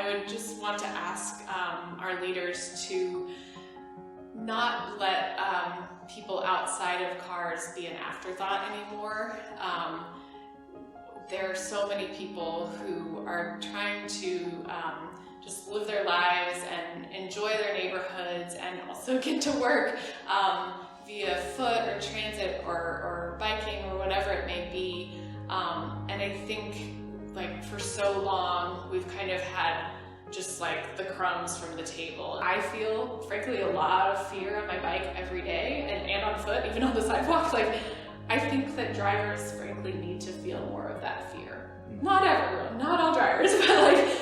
I would just want to ask our leaders to not let people outside of cars be an afterthought anymore. There are so many people who are trying to just live their lives and enjoy their neighborhoods and also get to work via foot or transit or biking or whatever it may be. And I think like for so long we've kind of had just like the crumbs from the table. I feel frankly a lot of fear on my bike every day and on foot, even on the sidewalk. Like I think that drivers frankly need to feel more of that fear. Not everyone, not all drivers, but like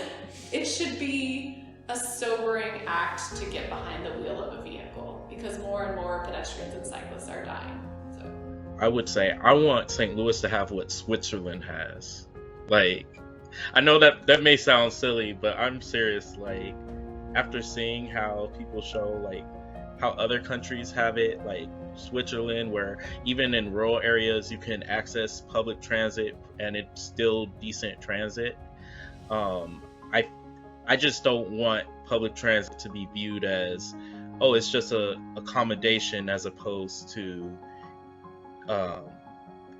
it should be a sobering act to get behind the wheel of a vehicle because more and more pedestrians and cyclists are dying. So I would say I want St. Louis to have what Switzerland has. Like, I know that may sound silly, but I'm serious. Like, after seeing how people show like how other countries have it, like Switzerland, where even in rural areas you can access public transit and it's still decent transit. I just don't want public transit to be viewed as, oh, it's just a accommodation as opposed to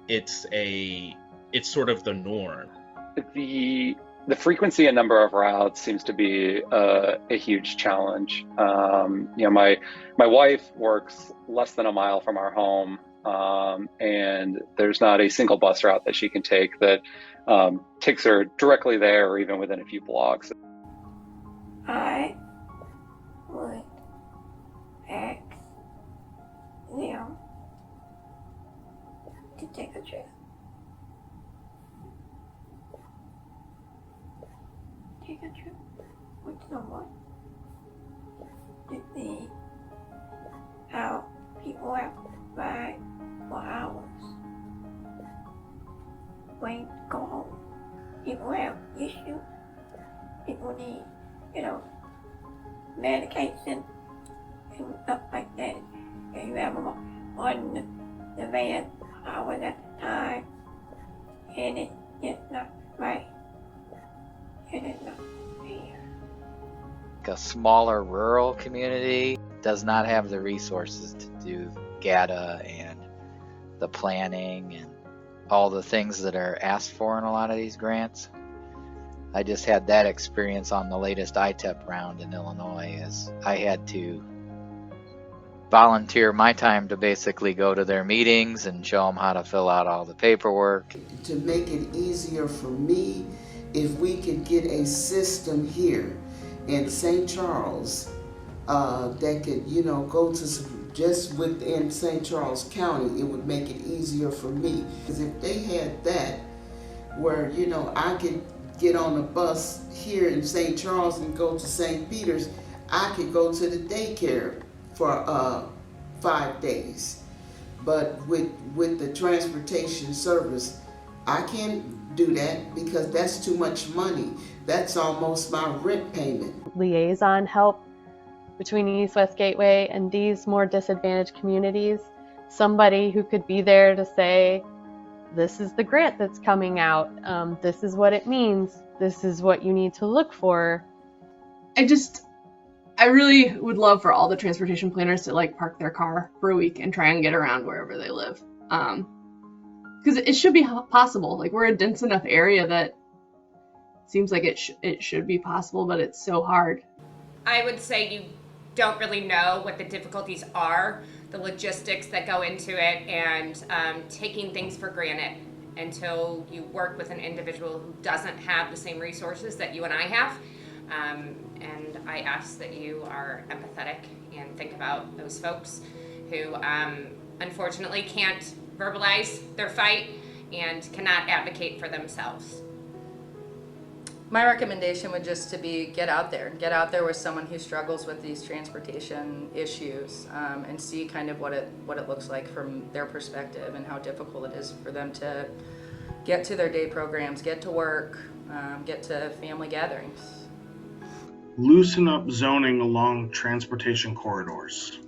it's sort of the norm. The frequency and number of routes seems to be a huge challenge. My wife works less than a mile from our home, and there's not a single bus route that she can take that takes her directly there or even within a few blocks. I would ask them to take a trip. Take a trip with someone to see how people have to ride for hours. When to go home, people have issues. People need, medication and stuff like that. And you have them on the van hours at a time, and it's just not right. And it's not fair. A smaller rural community does not have the resources to do GATA and the planning and all the things that are asked for in a lot of these grants. I just had that experience on the latest ITEP round in Illinois, as I had to volunteer my time to basically go to their meetings and show them how to fill out all the paperwork. To make it easier for me, if we could get a system here in St. Charles that could, go to just within St. Charles County, it would make it easier for me. Because if they had that, where, I could get on a bus here in St. Charles and go to St. Peter's, I could go to the daycare for 5 days. But with the transportation service, I can't do that because that's too much money. That's almost my rent payment. Liaison help between East West Gateway and these more disadvantaged communities. Somebody who could be there to say, this is the grant that's coming out. This is what it means. This is what you need to look for. I really would love for all the transportation planners to park their car for a week and try and get around wherever they live. Because it should be possible. We're a dense enough area that seems like it should be possible, but it's so hard. I would say you don't really know what the difficulties are, the logistics that go into it, and taking things for granted until you work with an individual who doesn't have the same resources that you and I have. And I ask that you are empathetic and think about those folks who unfortunately can't verbalize their fight and cannot advocate for themselves. My recommendation would just to be get out there with someone who struggles with these transportation issues, and see kind of what it looks like from their perspective and how difficult it is for them to get to their day programs, get to work, get to family gatherings. Loosen up zoning along transportation corridors.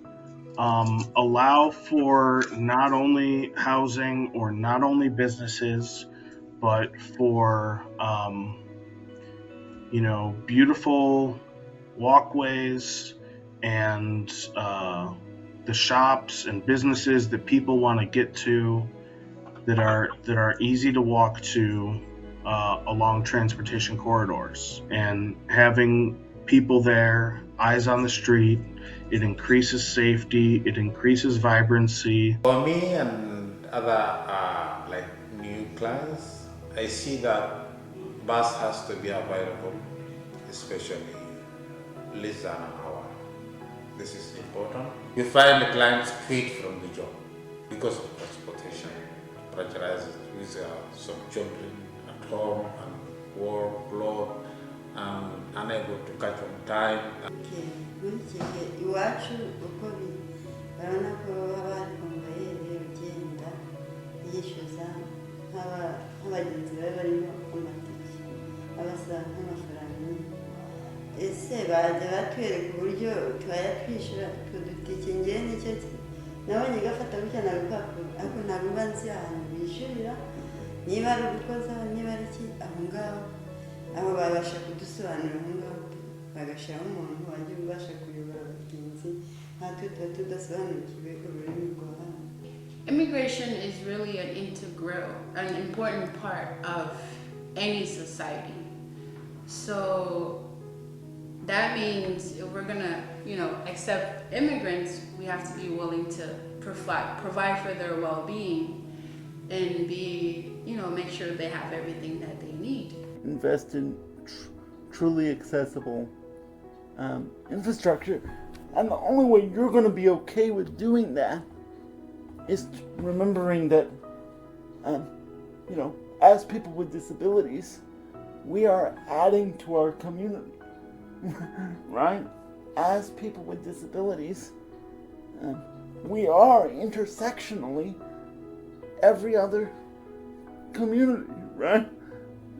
Allow for not only housing or not only businesses, but for beautiful walkways and the shops and businesses that people want to get to that are easy to walk to along transportation corridors. And having people there, eyes on the street, it increases safety, it increases vibrancy. For me and other like new clients, I see that bus has to be available, especially less than an hour. This is important. You find the clients quit from the job because of transportation, pressurized with some children at home and work load and unable to catch on time. Iwacu uko barabona ko abari kombayeri ugenda yishyuza nk'abagenzi bari barimo amatike abasaba nk'amafaranga nyine. Ese bajya batwereka uburyo twayatwishyura utwo dutike ngewe nicyo nabonye gafata gutya na rupapuro ariko ntabwo mba nzi ahantu bishyurira niba ari ugukozaho niba ari iki aho ngaho aho babasha kudusobanurira aho ngaho bagashyiraho umuntu wajya ubasha kuyobora abagenzi natwe tuba tudasobanukiwe ururimi rwa hano. Immigration is really an important part of any society. So that means if we're gonna, accept immigrants, we have to be willing to provide for their well-being and make sure they have everything that they need. Invest in truly accessible infrastructure, and the only way you're going to be okay with doing that is remembering that, as people with disabilities, we are adding to our community, right? As people with disabilities, we are intersectionally every other community, right?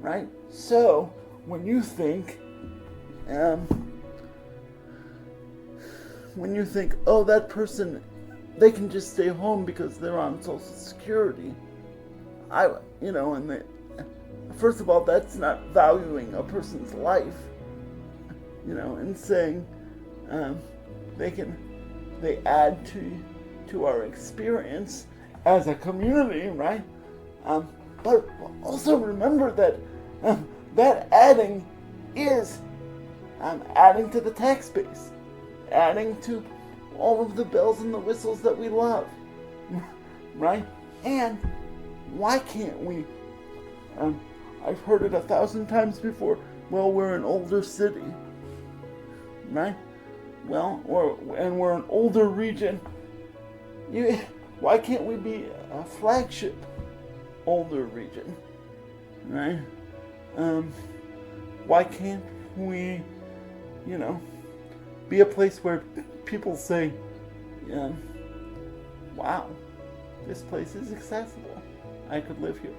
Right? So, when you think, oh, that person, they can just stay home because they're on Social Security, first of all, that's not valuing a person's life, and saying they add to our experience as a community, right? But also remember that that adding is adding to the tax base, adding to all of the bells and the whistles that we love, right? And why can't we? I've heard it 1,000 times before. Well, we're an older city, right? Well, and we're an older region. Why can't we be a flagship older region, right? Why can't we, be a place where people say, wow, this place is accessible. I could live here.